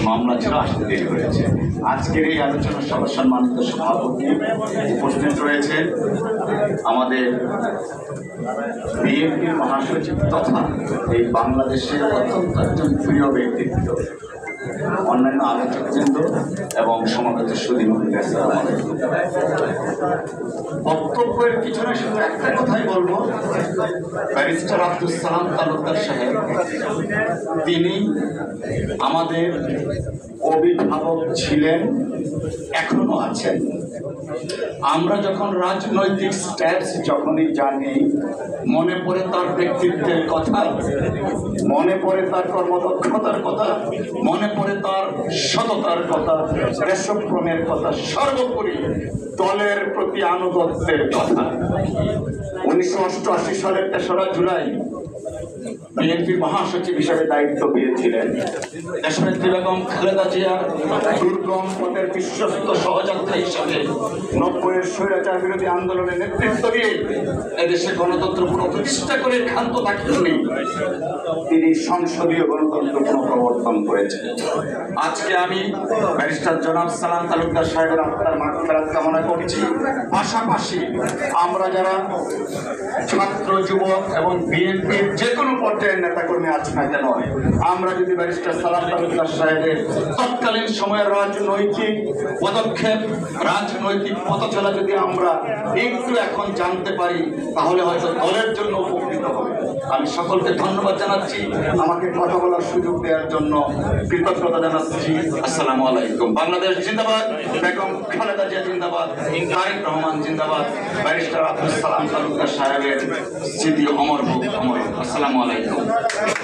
মামলা ছিল, আসতে দেরি হয়েছে। আজকের এই আলোচনা সভা সম্মানিত সভাপতি উপস্থিত রয়েছে আমাদের বিএনপির মহাসচিব তথা এই বাংলাদেশের অত্যন্ত একজন প্রিয় ব্যক্তিত্ব, অন্যান্য আলোচকবৃন্দ এবং সমাগত সুধী মহিলা। বক্তব্যের পিছনে শুধু একটা কথাই বলবো, ব্যারিস্টার আব্দুল সালাম তালুকদার সাহেব তিনি আমাদের অভিভাবক ছিলেন, এখনো আছেন। আমরা যখন রাজনৈতিক স্টেপস যখনই জানি, মনে পড়ে তার ব্যক্তিত্বের কথা, মনে পড়ে তার কর্মদক্ষতার কথা, মনে পড়ে তার সততার কথা, দেশপ্রেমের কথা, সর্বোপরি দলের প্রতি আনুগত্যের কথা। 1988 সালের 3রা জুলাই বিএনপির মহাসচিব হিসেবে দায়িত্ব পেয়েছিলেন। দেশনেত্রী বেগম খালেদা জিয়ার দুর্গম পথের বিশ্বস্ত সহযাত্রী হিসাবে 90-এর স্বৈরাচার বিরোধী আন্দোলনের নেতৃত্ব দিয়ে এদেশে গণতন্ত্র পুনঃপ্রতিষ্ঠা করে ক্ষান্ত থাকেননি, তিনি সংসদীয় গণতন্ত্র পুনঃপ্রবর্তন করেছেন। আজকে আমি ব্যারিস্টার জনাব সালাম তালুকদার সাহেবের আত্মার মাগফিরাত কামনা করছি। পাশাপাশি আমরা যারা ছাত্র, যুবক এবং বিএনপির যে কোনো পর্যায়ের নেতাকর্মী আছি না কেন, আমরা যদি ব্যারিস্টার সালাম তালুকদার সাহেবের তৎকালীন সময়ের রাজনৈতিক পদক্ষেপ, রাজনৈতিক পথচলা যদি আমরা একটু এখন জানতে পারি, তাহলে হয়তো দলের জন্য উপকৃত হবে। আমি সকলকে ধন্যবাদ জানাচ্ছি, আমাকে কথা বলার সুযোগ দেওয়ার জন্য কৃতজ্ঞতা জানাচ্ছি। আসসালামু আলাইকুম। বাংলাদেশ জিন্দাবাদ, বেগম খালেদা জিয়া জিন্দাবাদ, তারেক রহমান জিন্দাবাদ, ব্যারিস্টার আব্দুল সালাম তালুকদার সাহেবের স্মৃতি অমর হোক, অমর হোক। আসসালামু আলাইকুম।